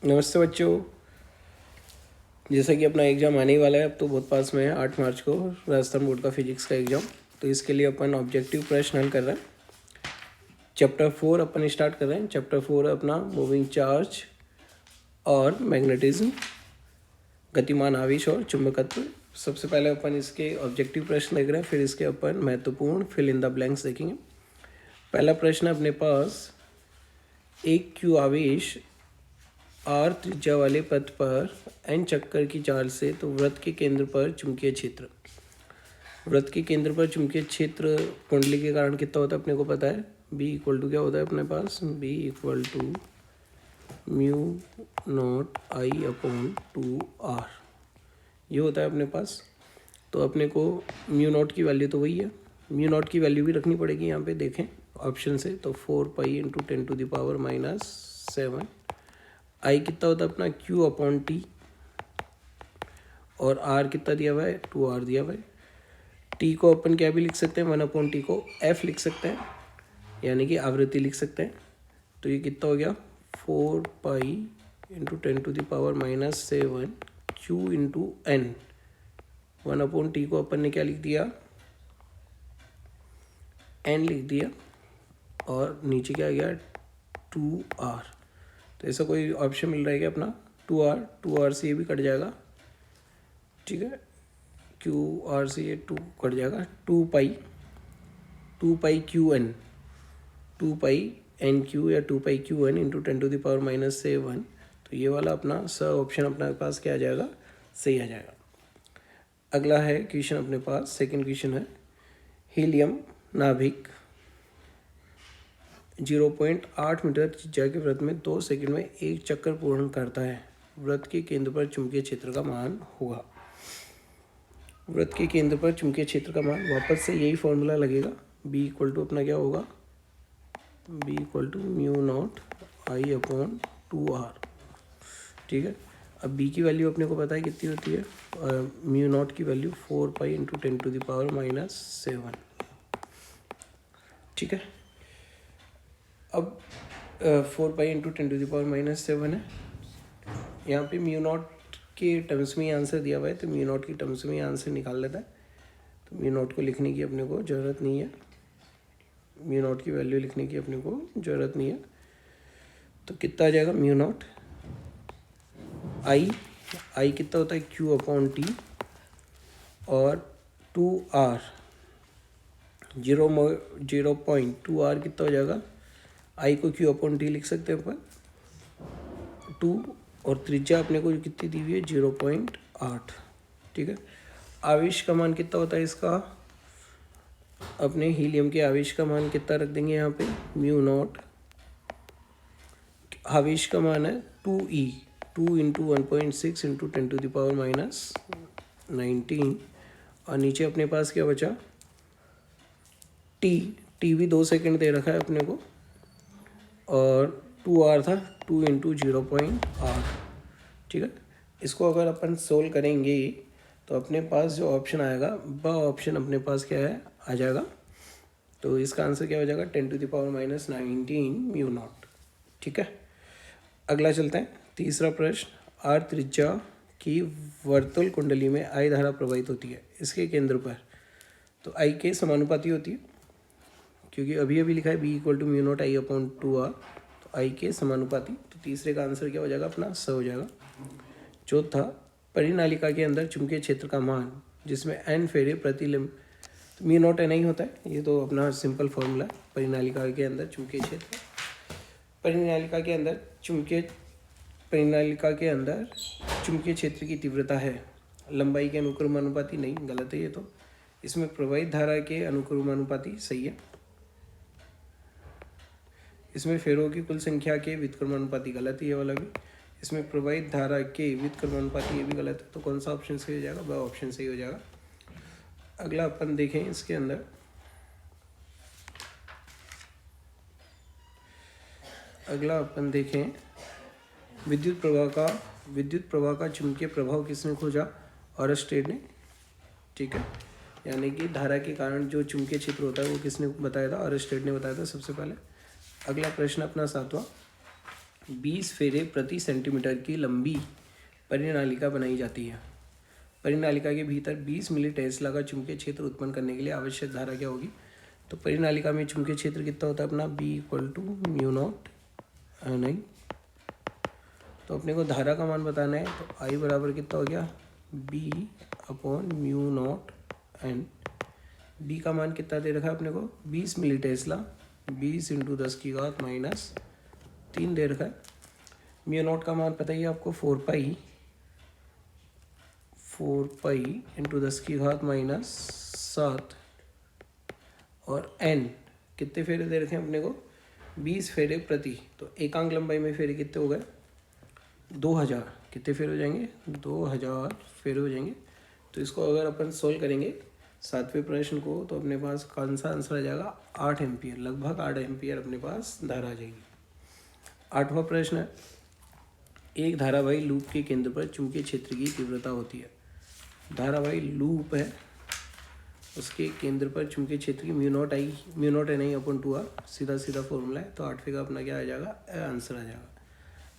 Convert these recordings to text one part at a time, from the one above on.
नमस्ते बच्चों। जैसा कि अपना एग्ज़ाम आने ही वाला है, अब तो बहुत पास में है, 8 मार्च को राजस्थान बोर्ड का फिजिक्स का एग्ज़ाम। तो इसके लिए अपन ऑब्जेक्टिव प्रश्न हल कर रहे हैं। चैप्टर 4 अपन स्टार्ट कर रहे हैं। चैप्टर 4 है अपना मूविंग चार्ज और मैग्नेटिज्म, गतिमान आवेश और चुंबकत्व। सबसे पहले अपन इसके ऑब्जेक्टिव प्रश्न देख रहे हैं, फिर इसके अपन महत्वपूर्ण फिल इन द ब्लैंक्स देखेंगे। पहला प्रश्न अपने पास, एक क्यू आवेश आर त्रिज्या वाले पथ पर एन चक्कर की चाल से तो वृत्त के केंद्र पर चुंबकीय क्षेत्र, वृत्त के केंद्र पर चुंबकीय क्षेत्र कुंडली के कारण कितना होता है अपने को पता है। बी इक्वल टू क्या होता है अपने पास, B equal to mu not I upon 2r, ये होता है अपने पास। तो अपने को म्यू नॉट की वैल्यू तो वही है, म्यू नॉट की वैल्यू भी रखनी पड़ेगी यहाँ पे, देखें ऑप्शन से। तो 4 पाई इंटू 10⁻⁻7। आई कितना होता है अपना, क्यू अपॉन टी, और आर कितना दिया हुआ है, 2r दिया हुआ है। टी को अपन क्या भी लिख सकते हैं, 1/t को एफ लिख सकते हैं, यानी कि आवृत्ति लिख सकते हैं। तो ये कितना हो गया, 4 pi into 10⁻⁻7 Q into N. 1/t को अपन ने क्या लिख दिया, एन लिख दिया, और नीचे क्या आ गया, 2r। तो ऐसा कोई ऑप्शन मिल रहा है क्या अपना, 2r से ये भी कट जाएगा, ठीक है, QR से ये 2 कट जाएगा। 2 पाई क्यू एन, 2 पाई NQ या 2 पाई QN इंटू 10⁻⁻7। तो ये वाला अपना स ऑप्शन अपने पास क्या आ जाएगा, सही आ जाएगा। अगला है क्वेश्चन अपने पास, सेकंड क्वेश्चन है, हीलियम नाभिक 0.8 मीटर त्रिज्या के वृत्त में 2 सेकंड में एक चक्कर पूर्ण करता है। वृत्त के केंद्र पर चुंबकीय क्षेत्र का मान होगा। वृत्त के केंद्र पर चुंबकीय क्षेत्र का मान, वापस से यही फॉर्मूला लगेगा। बी इक्वल टू अपना क्या होगा, B equal to mu not I upon 2r, ठीक है। अब बी की वैल्यू अपने को पता है कितनी होती है, म्यू नॉट की वैल्यू 4 पाई इंटू 10⁻⁻7, ठीक है। अब 4 पाई इंटू 10⁻⁻7 है, यहाँ पे म्यू नॉट के टर्म्स में ही आंसर दिया हुआ है, तो म्यू नॉट की टर्म्स में ही आंसर निकाल लेता है। तो म्यू नॉट को लिखने की अपने को ज़रूरत नहीं है, म्यू नॉट की वैल्यू लिखने की अपने को ज़रूरत नहीं है। तो कितना आ जाएगा, म्यू नॉट आई कितना होता है, क्यू अपॉन टी, और 2r 0.2r कितना हो जाएगा, आई को क्यू अपॉन टी लिख सकते हैं अपन 2, और त्रिज्या अपने को कितनी दी हुई है, 0.8, ठीक है। आवेश का मान कितना होता है इसका, अपने हीलियम के आवेश का मान कितना रख देंगे यहाँ पे, म्यू नॉट, आवेश का मान है 2e, 2 इंटू 1.6 इंटू 10⁻⁻19, और नीचे अपने पास क्या बचा, टी भी 2 सेकंड दे रखा है अपने को, और 2r था, 2 इंटू 0.8, ठीक है। इसको अगर अपन सोल्व करेंगे तो अपने पास जो ऑप्शन आएगा वह ऑप्शन अपने पास क्या है, आ जाएगा। तो इसका आंसर क्या हो जाएगा, 10⁻⁻19 म्यू नॉट, ठीक है। अगला चलते हैं, तीसरा प्रश्न, आर त्रिज्या की वर्तुल कुंडली में आई धारा प्रवाहित होती है इसके केंद्र पर, तो आई के समानुपाती होती है, क्योंकि अभी अभी लिखा है B equal to mu not I upon 2r, तो आई के समानुपाती। तो तीसरे का आंसर क्या हो जाएगा अपना, स हो जाएगा। चौथा, परिनालिका के अंदर चुंबकीय क्षेत्र का मान जिसमें n फेरे प्रतिलंब, तो म्यू नॉट एन ही होता है, ये तो अपना सिंपल फॉर्मूला है। परिनालिका के अंदर चुंबकीय क्षेत्र, परिनालिका के अंदर चुंबकीय क्षेत्र की तीव्रता है लंबाई के अनुक्रमानुपाती, नहीं, गलत है ये तो। इसमें प्रवाहित धारा के अनुक्रमानुपाती सही है। इसमें फेरों की कुल संख्या के व्युत्क्रमानुपाती गलत है, ये वाला भी। इसमें प्रवाहित धारा के व्युत्क्रमानुपाती, ये भी गलत है। तो कौन सा ऑप्शन सही हो जाएगा, वह ऑप्शन सही हो जाएगा। अगला अपन देखें, इसके अंदर विद्युत प्रवाह का चुंबकीय प्रभाव किसने खोजा, ऑरस्टेड ने, ठीक है। यानी कि धारा के कारण जो चुंबकीय क्षेत्र होता है वो किसने बताया था, ऑरस्टेड ने बताया था सबसे पहले। अगला प्रश्न अपना सातवां, 20 फेरे प्रति सेंटीमीटर की लंबी परिनालिका बनाई जाती है। परिनालिका के भीतर 20 मिली टेस्ला का चुंबकीय क्षेत्र उत्पन्न करने के लिए आवश्यक धारा क्या होगी? तो परिनालिका में चुंबकीय क्षेत्र कितना होता है अपना? B = μ0 Ni। तो अपने को धारा का मान बताना है, तो I बराबर कितना हो गया? B/μ0 N। B का मान कितना दे रखा है अपने को? 20 मिली टेस्ला, 20 × 10⁻³ दे रखा है। μ0 का मान पता ही है आपको, 4π × 10⁻⁷। और n कितने फेरे दे रखे हैं अपने को? 20 फेरे प्रति। तो एकांक लंबाई में फेरे कितने हो गए? 2000। कितने फेरे हो जाएंगे? 2000 फेरे हो जाएंगे। तो इसको अगर अपन सोल्व करेंगे 7वें प्रश्न को, तो अपने पास कौन सा आंसर आ जाएगा? 8 एम्पियर, लगभग 8 एम्पियर अपने पास धारा आ जाएगी। 8वां प्रश्न है, एक धारावाही लूप के केंद्र पर चुंबकीय क्षेत्र की तीव्रता होती है। धारावाही लूप है, उसके केंद्र पर चुंबकीय क्षेत्र की μ0 Ni/2r सीधा सीधा फॉर्मूला है। तो 8वें का अपना क्या आ जाएगा? आंसर आ जाएगा।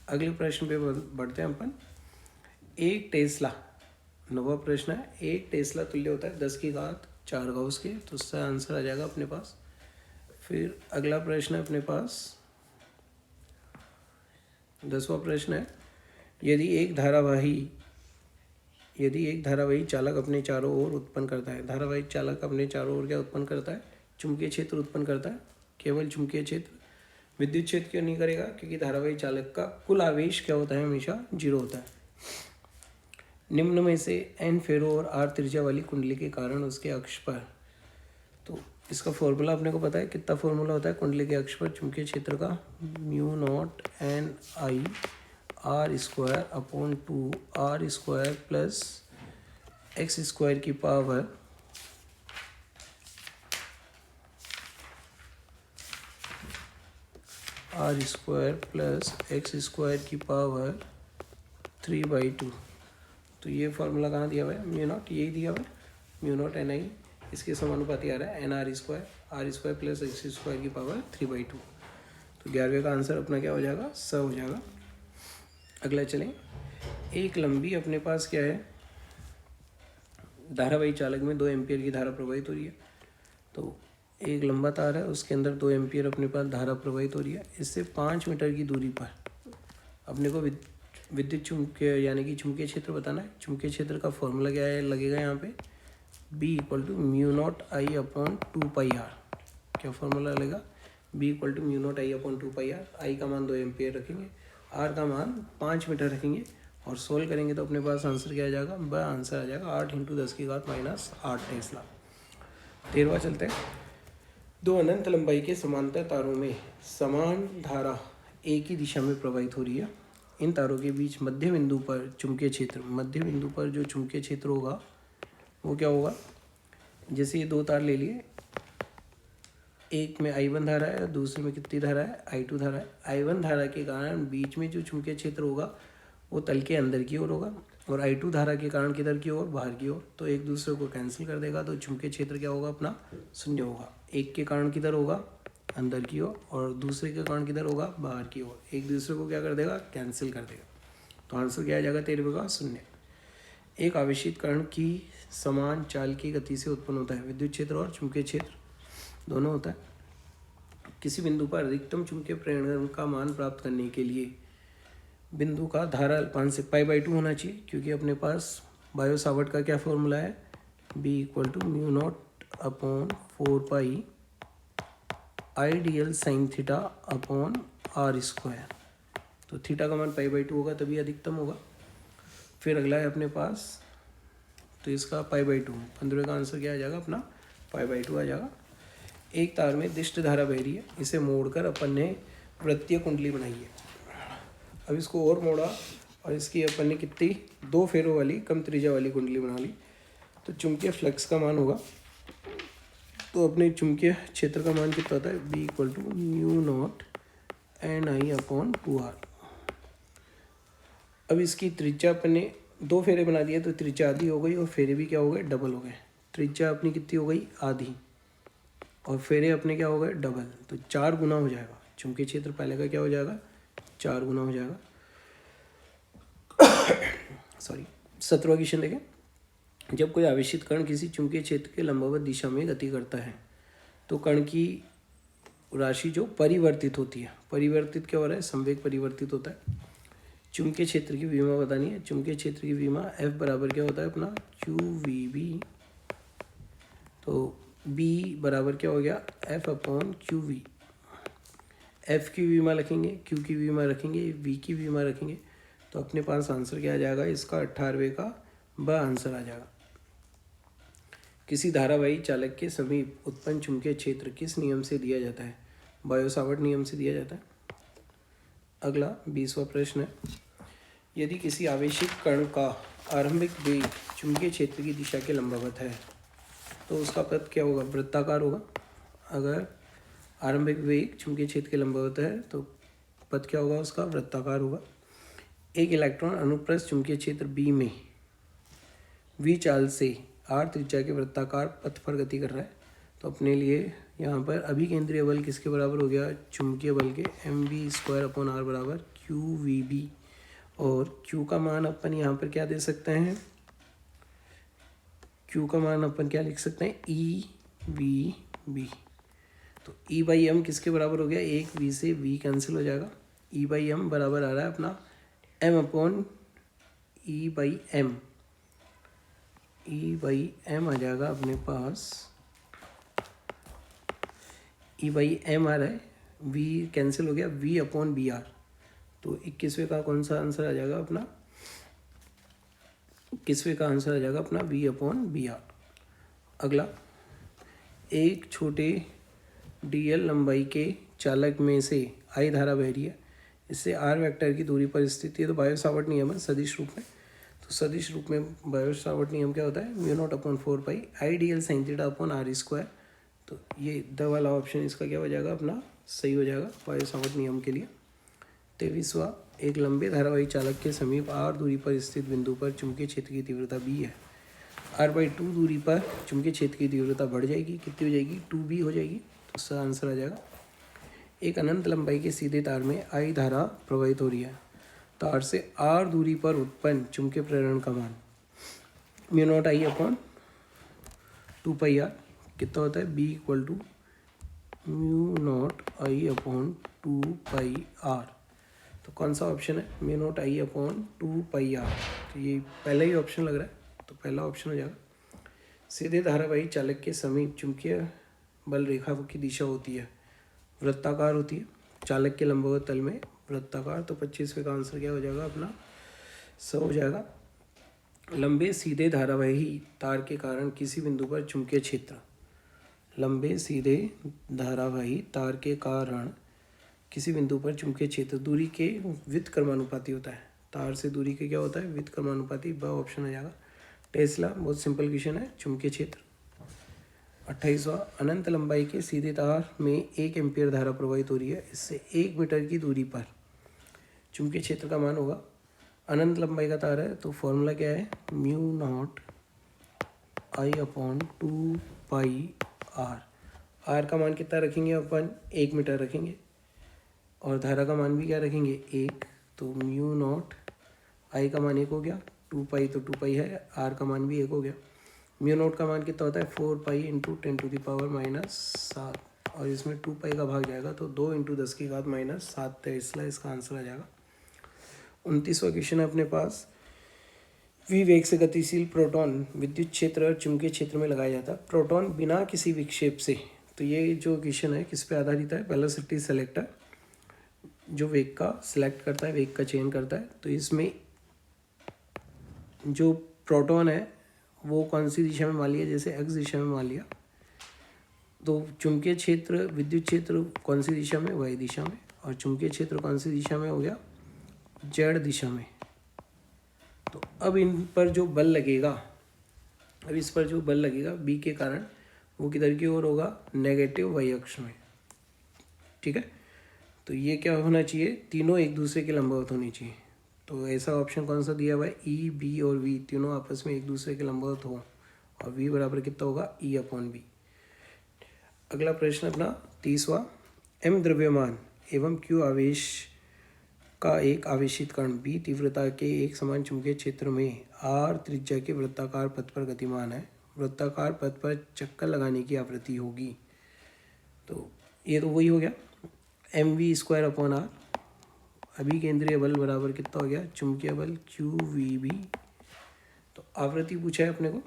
अगले प्रश्न पे बढ़ते हैं अपन। 1 टेस्ला, 9वां प्रश्न है, 1 टेस्ला तुल्य होता है 10⁴ गाउस के। तो उसका आंसर आ जाएगा अपने पास। फिर अगला प्रश्न है अपने पास 10वां प्रश्न है, यदि एक धारावाही चालक अपने चारों ओर उत्पन्न करता है। धारावाही चालक अपने चारों ओर क्या उत्पन्न करता है? चुंबकीय क्षेत्र उत्पन्न करता है, केवल चुंबकीय क्षेत्र। विद्युत क्षेत्र क्यों नहीं करेगा? क्योंकि धारावाही चालक का कुल आवेश क्या होता है? हमेशा 0 होता है। निम्न में से n फेरों और r त्रिज्या वाली कुंडली के कारण उसके अक्ष पर, तो इसका फॉर्मूला अपने को पता है। कितना फॉर्मूला होता है कुंडली के अक्ष पर चुंबकीय क्षेत्र का? μ0 Ni r² / 2r² plus x² की पावर r² प्लस x² की पावर 3/2। तो ये फार्मूला कहाँ दिया हुआ है? μ0, यही दिया हुआ है, μ0 Ni इसके समानुपाती आ रहा है nr² r² प्लस x² की पावर 3/2। तो 11वें का आंसर अपना क्या हो जाएगा? स हो जाएगा। अगला चलें, एक लंबी अपने पास क्या है? धारावाही चालक में 2 एम्पियर की धारा प्रवाहित हो रही है। तो एक लंबा तार है, उसके अंदर 2 एम्पियर अपने पास धारा प्रवाहित हो रही है। इससे 5 मीटर की दूरी पर अपने को विद्युत चुंबकीय यानी कि चुंबकीय क्षेत्र बताना है। चुंबकीय क्षेत्र का फॉर्मूला क्या है लगेगा यहाँ पे? B = μ0 I/2πr। क्या फॉर्मूला लगेगा? B = μ0 I/2πr। I का मान 2 एम्पियर रखेंगे, R का मान 5 मीटर रखेंगे और सोल्व करेंगे तो अपने पास आंसर क्या आ जाएगा? ब आंसर आ जाएगा 8 × 10⁻⁸ टेस्ला। 13वां चलते हैं। 2 अनंत लंबाई के समांतर तारों में समान धारा एक ही दिशा में प्रवाहित हो रही है। इन तारों के बीच मध्य बिंदु पर चुंबकीय क्षेत्र, मध्य बिंदु पर जो चुंबकीय क्षेत्र होगा वो क्या होगा? जैसे ये 2 तार ले लिए, एक में I1 धारा है, दूसरे में कितनी धारा है? I2 धारा है। I1 धारा के कारण बीच में जो चुंबकीय क्षेत्र होगा वो तल के अंदर की ओर होगा, और I2 धारा के कारण किधर की ओर? बाहर की ओर। तो एक दूसरे को कैंसिल कर देगा, तो चुंबकीय क्षेत्र क्या होगा? अपना 0 होगा। एक के कारण किधर होगा? अंदर की ओर, और दूसरे के कारण किधर होगा? बाहर की ओर। एक दूसरे को क्या कर देगा? कैंसिल कर देगा। तो आंसर क्या आ जाएगा? 13वें का 0। एक आवेशित कण की समान चाल की गति से उत्पन्न होता है। विद्युत क्षेत्र और चुंबकीय क्षेत्र दोनों होता है। किसी बिंदु पर अधिकतम चुंबकीय प्रेरण का मान प्राप्त करने के लिए बिंदु का धारा अल्पांक से π/2 होना चाहिए, क्योंकि अपने पास बायो सावर्ट का क्या फॉर्मूला है? B = μ0 / 4π IDL sin θ/r²। तो थीटा का मान π/2 होगा, तभी अधिकतम होगा। फिर अगला है अपने पास, तो इसका π/2, 15वें का आंसर क्या आ जाएगा? अपना π/2 आ जाएगा। एक तार में दिष्ट धारा बह रही है, इसे मोड़कर अपन ने वृत्तीय कुंडली बनाई है। अब इसको और मोड़ा और इसकी अपन ने कितनी 2 फेरों वाली कम त्रिज्या वाली कुंडली बना ली। तो चुंबकीय फ्लक्स का मान होगा, तो अपने चुंबकीय क्षेत्र का मान कितना होता है? B = μ0 Ni/2r। अब इसकी त्रिज्या अपन ने 2 फेरे बना दिए, तो त्रिज्या आधी हो गई और फेरे भी क्या हो गए? डबल हो गए। त्रिज्या अपनी कितनी हो गई? आधी, और फेरे अपने क्या हो गए? डबल। तो 4 गुना हो जाएगा। चुंबकीय क्षेत्र पहले का क्या हो जाएगा? 4 गुना हो जाएगा। सॉरी, 17वां क्वेश्चन देखें। जब कोई आवेशित कण किसी चुंबकीय क्षेत्र के लंबवत दिशा में गति करता है तो कण की राशि जो परिवर्तित होती है, परिवर्तित क्या हो रहा है, संवेग परिवर्तित होता है। चुंबकीय क्षेत्र की विमा बतानी है। चुंबकीय क्षेत्र की विमा F बराबर क्या होता है अपना QVB। तो B बराबर क्या हो गया F/QV। F की विमा रखेंगे, Q की विमा रखेंगे, V की विमा रखेंगे, तो अपने पास आंसर क्या आ जाएगा, इसका 18वें का ब आंसर आ जाएगा। किसी धारावाही चालक के समीप उत्पन्न चुंबकीय क्षेत्र किस नियम से दिया जाता है? बायो-सावर्ट नियम से दिया जाता है। अगला 20वां प्रश्न है। यदि किसी आवेशित कण का आरंभिक वेग चुंबकीय क्षेत्र की दिशा के लंबवत है तो उसका पथ क्या होगा, वृत्ताकार होगा। अगर आरंभिक वेग चुंबकीय क्षेत्र के लंबवत है तो पथ क्या होगा, उसका वृत्ताकार होगा। एक इलेक्ट्रॉन अनुप्रस्थ चुंबकीय क्षेत्र बी में v चाल से r त्रिज्या के वृत्ताकार पथ पर गति कर रहा है, तो अपने लिए यहाँ पर अभिकेंद्रीय बल किसके बराबर हो गया, चुंबकीय बल के mv² r बराबर QVB। और Q का मान अपन यहाँ पर क्या दे सकते हैं, Q का मान अपन क्या लिख सकते हैं, EVB। तो E/m किसके बराबर हो गया, एक V से V कैंसिल हो जाएगा। E/m बराबर आ रहा है अपना m/E/m। E/m आ जाएगा अपने पास, E/m आ रहा है, V कैंसिल हो गया, V/BR। तो 21वें का कौन सा आंसर आ जाएगा अपना, 21वें का आंसर आ जाएगा अपना V/BR। अगला, एक छोटे dl लंबाई के चालक में से I धारा बह रही है, इससे r वेक्टर की दूरी पर स्थित है। तो बायो-सावर्ट नियम है सदिश रूप में। तो सदिश रूप में बायो-सावर्ट नियम क्या होता है, μ0/4 IdL sin θ/r²। तो ये द वाला ऑप्शन इसका क्या हो जाएगा अपना, सही हो जाएगा बायो-सावर्ट नियम के लिए। 23वां, एक लंबे धारावाही चालक के समीप r दूरी पर स्थित बिंदु पर चुंबकीय क्षेत्र की तीव्रता b है। r/2 दूरी पर चुंबकीय क्षेत्र की तीव्रता बढ़ जाएगी, कितनी हो जाएगी, 2b हो जाएगी। तो इसका आंसर आ जाएगा। एक अनंत लंबाई के सीधे तार में I धारा प्रवाहित हो रही है। तार से r दूरी पर उत्पन्न चुंबकीय प्रेरण का मान μ0I/2πr कितना होता है, B = μ0I/2πr। तो कौन सा ऑप्शन है, μ0I/2πr। तो ये पहला ही ऑप्शन लग रहा है, तो पहला ऑप्शन हो जाएगा। सीधे धारावाही चालक के समीप चुंबकीय बल रेखा की दिशा होती है, वृत्ताकार होती है, चालक के लंबवत तल में वृत्ताकार। तो 25वें का आंसर क्या हो जाएगा अपना, सही हो जाएगा। लंबे सीधे धारावाही तार के कारण किसी बिंदु पर चुंबकीय क्षेत्र, लंबे सीधे धारावाही तार के कारण किसी बिंदु पर चुंबकीय क्षेत्र दूरी के व्युत्क्रमानुपाती होता है। तार से दूरी के क्या होता है, व्युत्क्रमानुपाती। ब ऑप्शन आ जाएगा। टेस्ला, बहुत सिंपल क्वेश्चन है, चुंबकीय क्षेत्र। 28वां, अनंत लंबाई के सीधे तार में 1 एम्पीयर धारा प्रवाहित हो रही है, इससे 1 मीटर की दूरी पर चुंबकीय क्षेत्र का मान होगा। अनंत लंबाई का तार है तो फॉर्मूला क्या है, μ0I/2πr। r का मान कितना रखेंगे अपन, 1 मीटर रखेंगे, और धारा का मान भी क्या रखेंगे, 1। तो μ0I का मान 1 हो गया, 2π तो 2π है, r का मान भी 1 हो गया। μ0 का मान कितना होता है, 4π × 10⁻⁷, और इसमें 2π का भाग जाएगा तो 2 × 10⁻⁷, इसलिए इसका आंसर आ जाएगा। 29वां क्वेश्चन है अपने पास। v वेग से गतिशील प्रोटॉन विद्युत क्षेत्र और चुंबकीय क्षेत्र में लगाया जाता है। प्रोटॉन बिना किसी विक्षेप से, तो ये जो क्वेश्चन है किस पे आधारित है, वेलोसिटी सेलेक्टर जो वेग का सिलेक्ट करता है, वेग का चयन करता है। तो इसमें जो प्रोटॉन है वो कौन सी दिशा में मान लिया, जैसे x दिशा में मान लिया, तो चुंबकीय क्षेत्र विद्युत क्षेत्र कौन सी दिशा में, y दिशा में, और चुंबकीय क्षेत्र कौन सी दिशा में हो गया, z दिशा में। तो अब इन पर जो बल लगेगा, अब इस पर जो बल लगेगा b के कारण, वो किधर की ओर होगा, नेगेटिव y अक्ष में। ठीक है, तो ये क्या होना चाहिए, तीनों एक दूसरे के लंबवत होनी चाहिए। तो ऐसा ऑप्शन कौन सा दिया हुआ है, E, B और V तीनों आपस में एक दूसरे के लंबवत हो, और V बराबर कितना होगा, E/B। अगला प्रश्न अपना 30वां, M द्रव्यमान एवं Q आवेश का एक आवेशित कण b तीव्रता के एक समान चुंबकीय क्षेत्र में r त्रिज्या के वृत्ताकार पथ पर गतिमान है, वृत्ताकार पथ पर चक्कर लगाने की आवृत्ति होगी। तो ये तो वही हो गया mv²/r। अभी केंद्रीय बल बराबर कितना हो गया, चुंबकीय बल QVB। तो आवृत्ति पूछा है अपने को,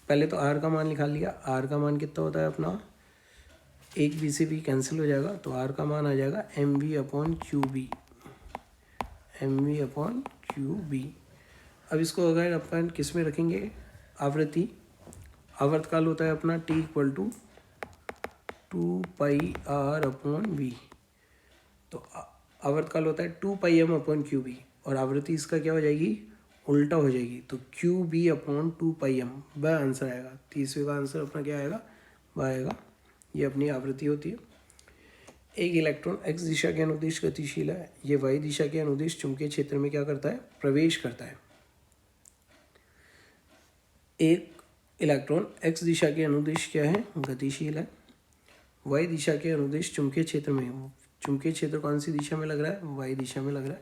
पहले तो r का मान निकाल लिया। r का मान कितना होता है अपना, एक b से b कैंसिल हो जाएगा, तो r का मान आ जाएगा mv/QB। mv/QB। अब इसको अगर अपन किस में रखेंगे, आवृत्ति, आवर्तकाल होता है अपना t = 2πr/v। तो आवर्तकाल होता है 2πm/QB और आवृत्ति इसका क्या हो जाएगी, उल्टा हो जाएगी। तो QB/2πm, वह आंसर आएगा। तीसरे का आंसर अपना क्या आएगा, वह आएगा। ये अपनी आवृत्ति होती है। एक इलेक्ट्रॉन x दिशा के अनुदिश गतिशील है, ये y दिशा के अनुदिश चुंबकीय क्षेत्र में क्या करता है, प्रवेश करता है। एक इलेक्ट्रॉन x दिशा के अनुदिश क्या है, गतिशील है। y दिशा के अनुदिश चुंबकीय क्षेत्र में, चुंबकीय क्षेत्र कौन सी दिशा में लग रहा है, y दिशा में लग रहा है।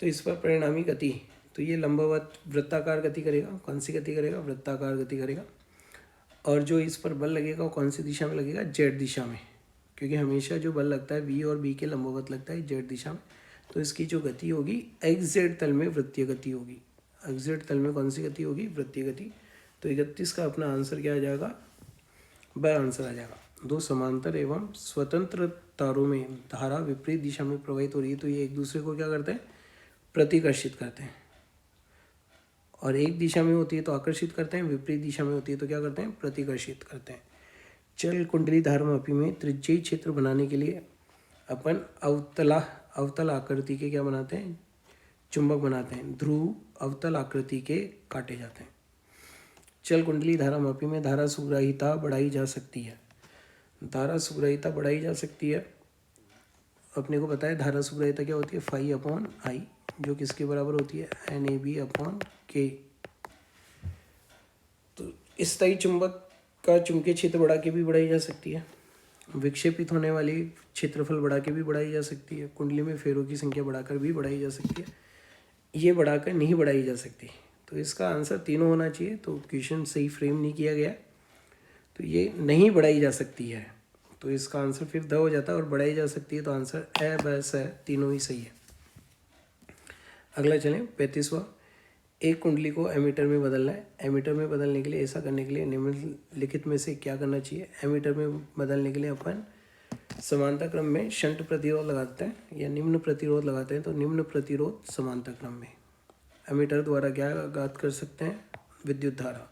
तो इस पर परिणामी गति, तो ये लंबवत वृत्ताकार गति करेगा। कौन सी गति करेगा, वृत्ताकार गति करेगा। और जो इस पर बल लगेगा वो कौन सी दिशा में लगेगा, z दिशा में, क्योंकि हमेशा जो बल लगता है v और b के लंबवत लगता है z दिशा में। तो इसकी जो गति होगी xz तल में वृत्तीय गति होगी। xz तल में कौन सी गति होगी, वृत्तीय गति। तो 31 का अपना आंसर क्या आ जाएगा, वह आंसर आ जाएगा। दो समांतर एवं स्वतंत्र तारों में धारा विपरीत दिशा में प्रवाहित हो रही है, तो ये एक दूसरे को क्या करते हैं, प्रतिकर्षित करते हैं। और एक दिशा में होती है तो आकर्षित करते हैं, विपरीत दिशा में होती है तो क्या करते हैं, प्रतिकर्षित करते हैं। चल कुंडली धारामापी में त्रिज्यीय क्षेत्र बनाने के लिए अपन अवतल आकृति के क्या बनाते हैं, चुंबक बनाते हैं। ध्रुव अवतल आकृति के काटे जाते हैं। चल कुंडली धारामापी में धारा सुग्राहिता बढ़ाई जा सकती है। धारा सुग्राहिता बढ़ाई जा सकती है, अपने को पता है धारा सुग्राहिता क्या होती है, φ/I, जो किसके बराबर होती है, NAB/K। तो स्थायी चुंबक का चुंबकीय क्षेत्र बढ़ा के भी बढ़ाई जा सकती है। विक्षेपित होने वाली क्षेत्रफल बढ़ा के भी बढ़ाई जा सकती है। कुंडली में फेरों की संख्या बढ़ाकर भी बढ़ाई जा सकती है। ये बढ़ाकर नहीं बढ़ाई जा सकती। तो इसका आंसर तीनों होना चाहिए। तो क्वेश्चन सही फ्रेम नहीं किया गया, तो ये नहीं बढ़ाई जा सकती है, तो इसका आंसर फिर द हो जाता है। और बढ़ाई जा सकती है तो आंसर ए ब स तीनों ही सही है। अगला चलें 35वां। एक कुंडली को एमीटर में बदलना है। एमीटर में बदलने के लिए, ऐसा करने के लिए निम्नलिखित में से क्या करना चाहिए। एमीटर में बदलने के लिए अपन समांतर क्रम में शंट प्रतिरोध लगाते हैं या निम्न प्रतिरोध लगाते हैं। तो निम्न प्रतिरोध समांतर क्रम में एमीटर द्वारा क्या ज्ञात कर सकते हैं, विद्युत धारा।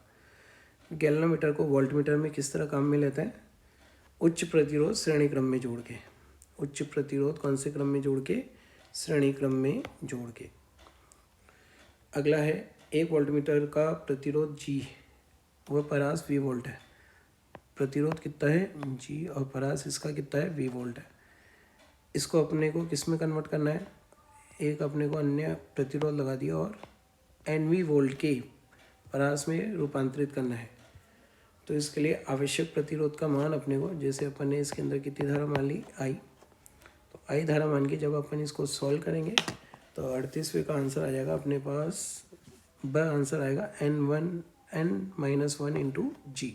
गैल्वेनोमीटर को वोल्टमीटर में किस तरह काम में लेते हैं, उच्च प्रतिरोध श्रेणी क्रम में जोड़ के। उच्च प्रतिरोध कौन से क्रम में जोड़ के, श्रेणी क्रम में जोड़ के। अगला है एक वोल्टमीटर का प्रतिरोध G, वह परास V वोल्ट है। प्रतिरोध कितना है G और परास इसका कितना है V वोल्ट है। इसको अपने को किस में कन्वर्ट करना है, एक अपने को अन्य प्रतिरोध लगा दिया और NV वोल्ट के परास में रूपांतरित करना है। तो इसके लिए आवश्यक प्रतिरोध का मान अपने को, जैसे अपन ने इसके अंदर कितनी धारा मान ली I, तो I धारा मान के जब अपन इसको सॉल्व करेंगे तो 38वें का आंसर आ जाएगा अपने पास, ब आंसर आएगा n-1 इंटू G।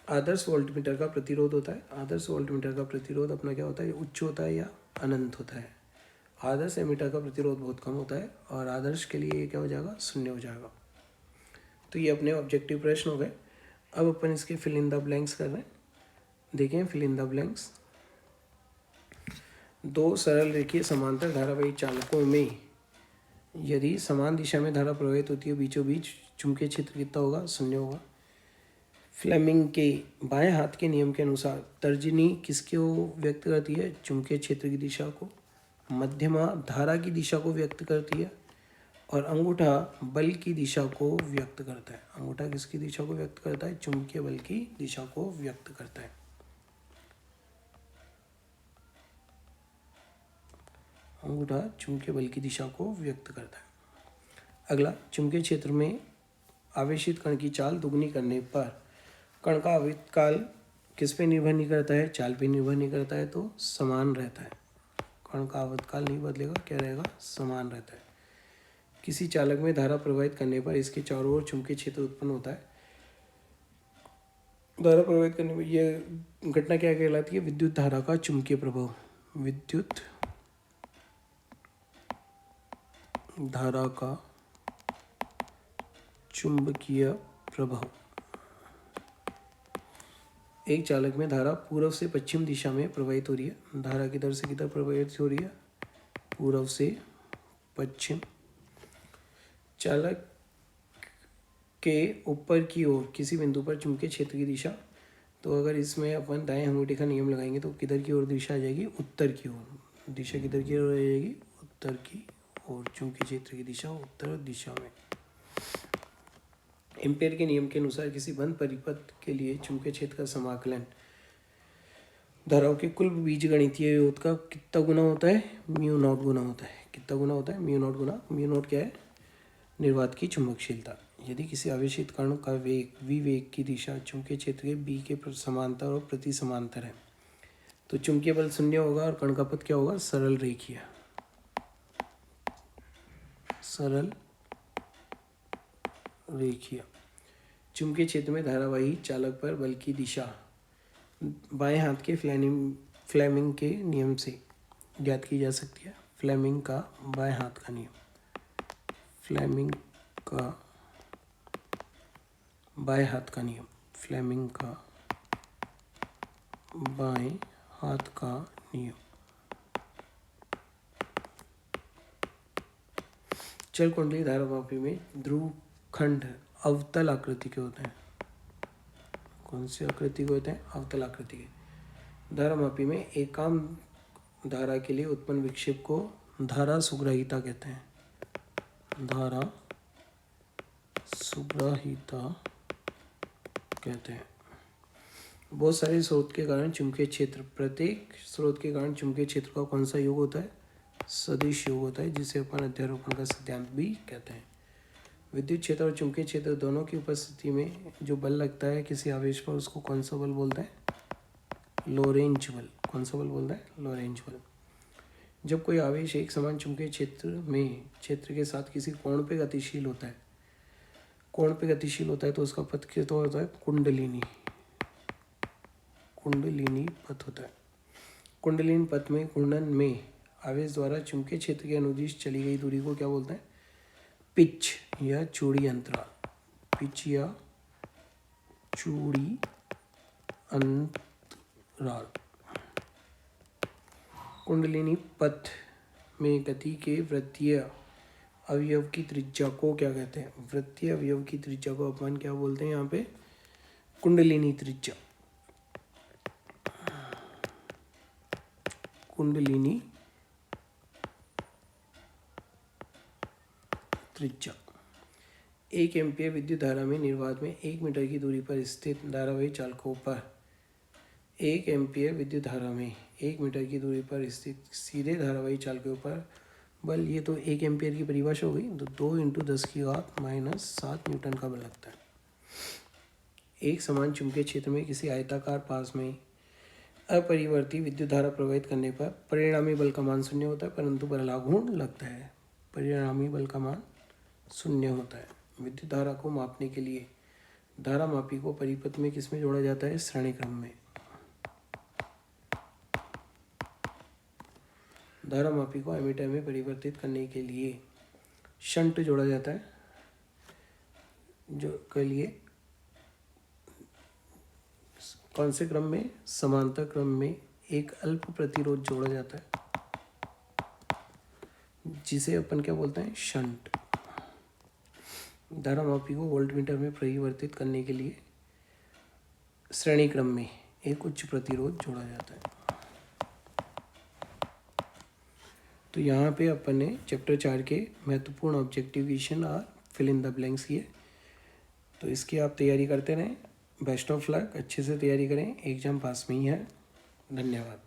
आदर्श वोल्टमीटर का प्रतिरोध होता है, आदर्श वोल्टमीटर का प्रतिरोध अपना क्या होता है, उच्च होता है या अनंत होता है। आदर्श एमीटर का प्रतिरोध बहुत कम होता है और आदर्श के लिए ये क्या हो जाएगा, शून्य हो जाएगा। तो ये अपने ऑब्जेक्टिव प्रश्न हो गए। अब अपन इसके फिल इन द ब्लैंक्स कर रहे हैं। देखें फिल इन द ब्लैंक्स। दो सरल रेखीय समांतर धारावाही चालकों में यदि समान दिशा में धारा प्रवाहित होती है, बीचों बीच चुंबकीय क्षेत्र कितना होगा, शून्य होगा। फ्लेमिंग के बाएं हाथ के नियम के अनुसार तर्जनी किसको व्यक्त करती है, चुंबकीय क्षेत्र की दिशा को। मध्यमा धारा की दिशा को व्यक्त करती है और अंगूठा बल की दिशा को व्यक्त करता है। अंगूठा किसकी दिशा को व्यक्त करता है, चुंबकीय बल की दिशा को व्यक्त करता है। अंगूठा चुंबकीय बल की दिशा को व्यक्त करता है। अगला, चुंबकीय क्षेत्र में आवेशित कण की चाल दुगनी करने पर कण का आवेशकाल किस पे निर्भर नहीं करता है, चाल पे निर्भर नहीं करता है, तो समान रहता है। कण का आवर्तकाल नहीं बदलेगा, क्या रहेगा, समान रहता है। किसी चालक में धारा प्रवाहित करने पर इसके चारों ओर चुंबकीय क्षेत्र उत्पन्न होता है। धारा प्रवाहित करने में यह घटना क्या कहलाती है, विद्युत धारा का चुंबकीय प्रभाव। विद्युत धारा का चुंबकीय प्रभाव। एक चालक में धारा पूर्व से पश्चिम दिशा में प्रवाहित हो रही है। धारा किधर से किधर प्रवाहित हो रही है, पूर्व से पश्चिम। चालक के ऊपर की ओर किसी बिंदु पर चुंबकीय क्षेत्र की दिशा, तो अगर इसमें अपन दाएं अंगूठे का नियम लगाएंगे तो किधर की ओर दिशा आ जाएगी, उत्तर की ओर। दिशा किधर की ओर आ जाएगी, उत्तर की ओर। चुंबकीय क्षेत्र की दिशा उत्तर दिशा में। एम्पेयर के नियम के अनुसार किसी बंद परिपथ के लिए चुंबकीय क्षेत्र का समाकलन धाराओं के कुल बीजगणितीय योग का कितना गुना होता है, म्यू नॉट गुना होता है। कितना गुना होता है, म्यू नॉट गुना। म्यू नॉट क्या है, निर्वात की चुंबकशीलता। यदि किसी आवेशित कण का वेग विवेग की दिशा चुंबकीय क्षेत्र के बी के समांतर और प्रति समांतर है तो चुंबकीय बल शून्य होगा और कण का पथ क्या होगा, सरल रेखीय। सरल रेखीय। चुंबकीय क्षेत्र में धारावाही चालक पर बल की दिशा बाएं हाथ के फ्लेमिंग के नियम से ज्ञात की जा सकती है। फ्लेमिंग का बाएं हाथ का नियम। फ्लेमिंग का बाएं हाथ का नियम। फ्लेमिंग का बाएं हाथ का नियम। चल कुंडली धारावाही में ध्रुव खंड अवतल आकृति के होते हैं। कौन सी आकृति के होते हैं, अवतल आकृति के। धारामापी में एकाम धारा के लिए उत्पन्न विक्षेप को धारा सुग्राहिता कहते हैं। धारा सुग्राहिता कहते हैं। बहुत सारे स्रोत के कारण चुंबकीय क्षेत्र, प्रत्येक स्रोत के कारण चुंबकीय क्षेत्र का कौन सा योग होता है, सदिश योग होता है, जिसे अपन अध्यारोपण का सिद्धांत भी कहते हैं। विद्युत क्षेत्र और चुंबकीय क्षेत्र दोनों की उपस्थिति में जो बल लगता है किसी आवेश पर, उसको कौन सा बल बोलते हैं, लोरेंज बल। कौन सा बल बोलते हैं, लोरेंज बल। जब कोई आवेश एक समान चुंबकीय क्षेत्र के साथ किसी कोण पे गतिशील होता है, कोण पे गतिशील होता है तो उसका पथ कितना होता है, कुंडलिनी। कुंडलिनी पथ होता है। कुंडलिनी पथ में घूर्णन में आवेश द्वारा चुंबकीय क्षेत्र के अनुदिश चली गई दूरी को क्या बोलते हैं, पिच या चूड़ी अंतराल। पिच या चूड़ी अंतराल। कुंडलिनी पथ में गति के वृत्तीय अवयव की त्रिज्या को क्या कहते हैं, वृत्तीय अवयव की त्रिज्या को अपन क्या बोलते हैं, यहाँ पे कुंडलिनी त्रिज्या। कुंडलिनी त्रिज्या। 1 एम्पीयर विद्युत धारा में निर्वात में 1 मीटर की दूरी पर स्थित धारावाही चालकों पर 1 एम्पीयर विद्युत धारा में 1 मीटर की दूरी पर स्थित सीधे धारावाही चालकों पर बल, ये तो 1 एम्पीयर की परिभाषा हो गई, तो 2 × 10⁻⁷ न्यूटन का बल लगता है। एक समान चुंबकीय क्षेत्र में किसी आयताकार पास में अपरिवर्ती विद्युत धारा प्रवाहित करने पर परिणामी बल का मान शून्य होता है, परंतु बलाघूर्ण लगता है। परिणामी बल का मान शून्य होता है। विद्युत धारा को मापने के लिए धारा मापी को परिपथ में किस में जोड़ा जाता है, श्रेणी क्रम में। धारा मापी को एमीटर में परिवर्तित करने के लिए शंट जोड़ा जाता है, जो के लिए कौन से क्रम में, समांतर क्रम में एक अल्प प्रतिरोध जोड़ा जाता है, जिसे अपन क्या बोलते हैं, शंट। धारा मापी को वोल्टमीटर में परिवर्तित करने के लिए श्रेणी क्रम में एक उच्च प्रतिरोध जोड़ा जाता है। तो यहाँ पे अपन ने चैप्टर 4 के महत्वपूर्ण ऑब्जेक्टिव क्वेश्चन और फिल इन द ब्लैंक्स किए। तो इसकी आप तैयारी करते रहें। बेस्ट ऑफ लक, अच्छे से तैयारी करें, एग्जाम पास में ही है। धन्यवाद।